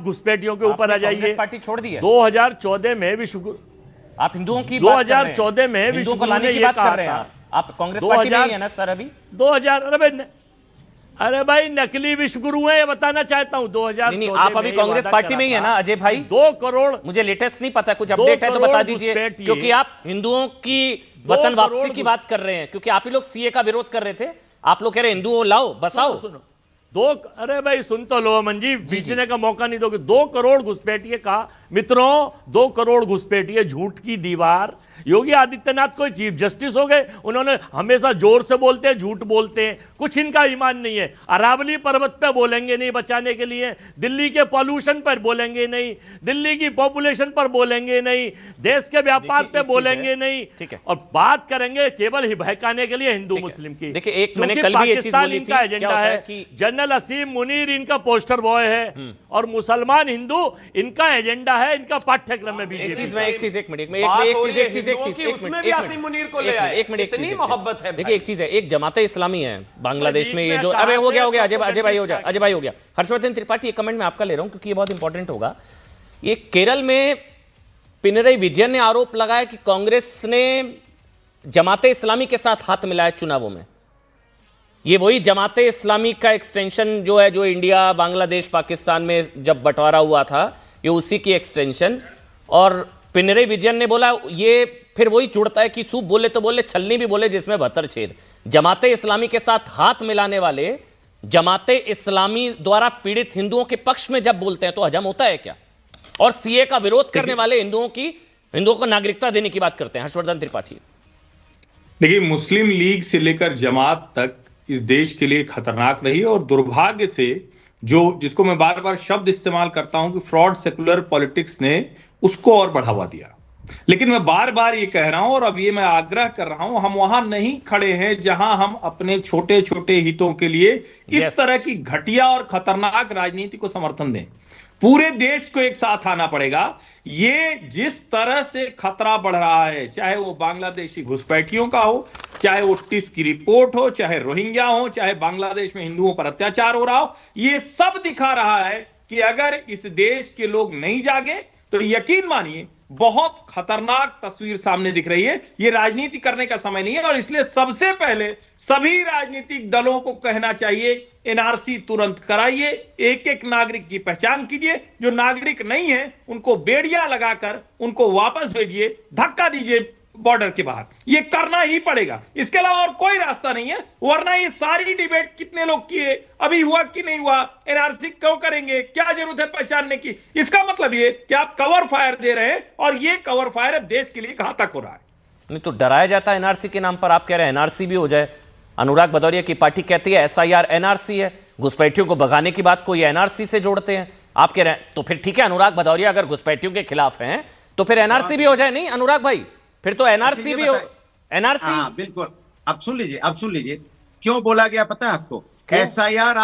घुसपैठियों के ऊपर आ जाइए। पार्टी छोड़ दी है 2014 में विश्व, आप हिंदुओं की 2014 में हिंदुओं को विश्व लाने ने की ये बात कहा कर रहे हैं था। आप कांग्रेस पार्टी में ही है ना सर अभी 2000 अरे भाई नकली विश्व गुरु है, ये बताना चाहता हूं। 2014 नहीं, आप अभी कांग्रेस पार्टी में ही है ना अजय भाई? 2 करोड़, मुझे लेटेस्ट नहीं पता, कुछ अपडेट है तो बता दीजिए, क्योंकि आप हिंदुओं की वतन वापसी की बात कर रहे हैं, क्योंकि आप ही लोग सीए का विरोध कर रहे थे। आप लोग कह रहे हैं हिंदुओं लाओ बसाओ। सुनो, अरे भाई सुन तो लो अमन जी, बीचने का मौका नहीं दोगे। 2 करोड़ घुसपैठिए कहा मित्रों, 2 करोड़ घुसपैठिए, झूठ की दीवार। योगी आदित्यनाथ कोई चीफ जस्टिस हो गए, उन्होंने हमेशा जोर से बोलते हैं, झूठ बोलते हैं, कुछ इनका ईमान नहीं है। अरावली पर्वत पे बोलेंगे नहीं बचाने के लिए, दिल्ली के पॉल्यूशन पर बोलेंगे नहीं, दिल्ली की पॉपुलेशन पर बोलेंगे नहीं, देश के व्यापार पे बोलेंगे नहीं, और बात करेंगे केवल ही बहकाने के लिए हिंदू मुस्लिम की। देखिए, एक मैंने कल भी ये चीज बोली थी, इनका एजेंडा है कि जनरल असीम मुनीर इनका पोस्टर बॉय है, और मुसलमान हिंदू इनका एजेंडा है, इनका पाठ्यक्रम में भी। एक चीज देखिए, एक चीज है, एक जमाते इस्लामी है बांग्लादेश में, ये जो अबे हो गया अजय भाई हो गया। हर्षवर्धन त्रिपाठी, एक कमेंट में आपका ले रहा हूं क्योंकि ये बहुत इंपॉर्टेंट होगा। ये केरल में पिनरई विजयन ने आरोप लगाया कि कांग्रेस ने जमाते इस्लामी के साथ हाथ मिलाया चुनावों में। ये वही जमाते इस्लामी का एक्सटेंशन जो है, जो इंडिया बांग्लादेश पाकिस्तान में जब बंटवारा हुआ था, ये उसी की एक्सटेंशन। और पिनरई विजयन ने बोला ये फिर वही जुड़ता है कि सूप बोले तो बोले, छलनी भी बोले जिसमें 72 छेद। जमाते इस्लामी के साथ हाथ मिलाने वाले जमाते इस्लामी द्वारा पीड़ित हिंदुओं के पक्ष में जब बोलते हैं तो हजम होता है क्या? और सीए का विरोध करने वाले हिंदुओं को नागरिकता देने की बात करते हैं। हर्षवर्धन त्रिपाठी, देखिए, मुस्लिम लीग से लेकर जमात तक इस देश के लिए खतरनाक रही, और दुर्भाग्य से जिसको मैं बार बार शब्द इस्तेमाल करता हूं कि फ्रॉड सेकुलर पॉलिटिक्स ने उसको और बढ़ावा दिया। लेकिन मैं बार बार ये कह रहा हूं, और अब ये मैं आग्रह कर रहा हूं, हम वहां नहीं खड़े हैं जहां हम अपने छोटे छोटे हितों के लिए इस तरह की घटिया और खतरनाक राजनीति को समर्थन दें। पूरे देश को एक साथ आना पड़ेगा। ये जिस तरह से खतरा बढ़ रहा है, चाहे वो बांग्लादेशी घुसपैठियों का हो, चाहे वो टिस की रिपोर्ट हो, चाहे रोहिंग्या हो, चाहे बांग्लादेश में हिंदुओं पर अत्याचार हो रहा हो, ये सब दिखा रहा है कि अगर इस देश के लोग नहीं जागे तो यकीन मानिए बहुत खतरनाक तस्वीर सामने दिख रही है। ये राजनीति करने का समय नहीं है, और इसलिए सबसे पहले सभी राजनीतिक दलों को कहना चाहिए एनआरसी तुरंत कराइए, एक एक नागरिक की पहचान कीजिए, जो नागरिक नहीं है उनको बेड़ियां लगाकर उनको वापस भेजिए, धक्का दीजिए बॉर्डर के बाहर। ये करना ही पड़ेगा, इसके अलावा और कोई रास्ता नहीं है। वरना ये सारी डिबेट कितने लोग किए, अभी हुआ कि नहीं हुआ, एनआरसी क्यों करेंगे, क्या जरूरत है पहचानने की, इसका मतलब ये कि आप कवर फायर दे रहे हैं, और ये कवर फायर अब देश के लिए घातक हो रहा है। नहीं तो डराया जाता है एनआरसी के नाम पर, आप कह रहे हैं एनआरसी भी हो जाए। अनुराग भदौरिया की पार्टी कहती है एसआईआर एनआरसी है, घुसपैठियों को भगाने की बात को ये एनआरसी से जोड़ते हैं। आप कह रहे हैं तो फिर ठीक है, अनुराग भदौरिया अगर घुसपैठियों के खिलाफ हैं तो फिर एनआरसी भी हो जाए। नहीं अनुराग भाई, फिर तो एनआरसी भी हो, एनआरसी। हाँ बिल्कुल, अब सुन लीजिए क्यों बोला गया पता है आपको? एसआईआर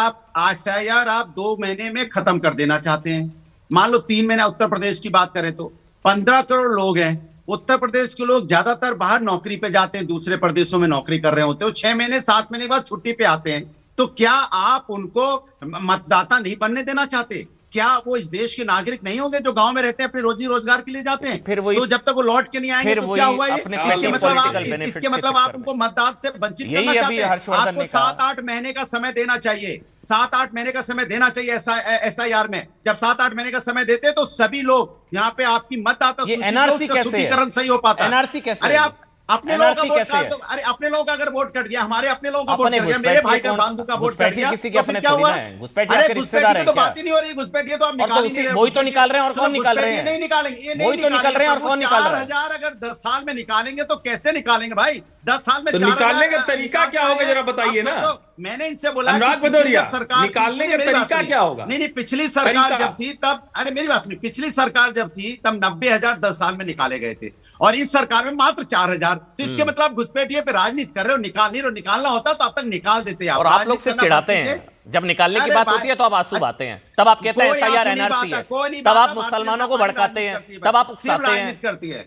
आप 2 महीने में खत्म कर देना चाहते हैं। मान लो 3 महीना, उत्तर प्रदेश की बात करें तो 15 करोड़ लोग हैं। उत्तर प्रदेश के लोग ज्यादातर बाहर नौकरी पे जाते हैं, दूसरे प्रदेशों में नौकरी कर रहे होते हैं, 6 महीने 7 महीने बाद छुट्टी पे आते हैं। तो क्या आप उनको मतदाता नहीं बनने देना चाहते? क्या वो इस देश के नागरिक नहीं होंगे जो गांव में रहते हैं, अपने रोजी रोजगार के लिए जाते हैं? फिर तो जब तक वो लौट के नहीं आएंगे तो क्या हुआ? इसके मतलब आप उनको मतदान से वंचित करना चाहते हैं। आपको 7-8 महीने का समय देना चाहिए, 7-8 महीने का समय देना चाहिए एसआईआर में। जब 7-8 महीने का समय देते तो सभी लोग यहाँ पे आपकी मतदाता सूची का शुद्धिकरण सही हो पाता है। एनआरसी कैसे? अरे आप अपने लोगों का वोट काट दो। अरे अपने लोगों का अगर वोट कट गया, हमारे अपने लोगों का वोट कट गया, मेरे भाई का बांधु का वोट कट गया, किसी के अपने क्या हुआ? अरे घुसपैठी की तो बात ही नहीं हो रही। घुसपैठी तो आप निकाल ही नहीं रहे। वही तो निकाल रहे हैं, और कौन निकाल रहे हैं? नहीं निकालेंगे, ये नहीं वही तो निकाल रहे हैं, और कौन निकाल रहा है? 4,000 अगर 10 साल में निकालेंगे तो कैसे निकालेंगे भाई? 10 साल में तो निकालने का तरीका क्या होगा जरा बताइए ना। मैंने इनसे बोला अनुराग भदौरिया, निकालने का तरीका क्या होगा? नहीं, पिछली सरकार जब थी तब, अरे मेरी बात सुनिए, पिछली सरकार जब थी तब 90,000 10 साल में निकाले गए थे, और इस सरकार में मात्र 4,000। तो इसके मतलब घुसपैठिए पे राजनीति कर रहे हो, निकाल नहीं रहे हो। निकालना होता तो अब तक निकाल देते आप। और आप लोग सिर्फ चिढ़ाते हैं, जब निकालने की बात होती है तो आप आंसू बहाते हैं, तब आप कहते हैं एसआईआर एनआरसी है, तब आप मुसलमानों को भड़काते हैं, तब आप उकसाते हैं। करती है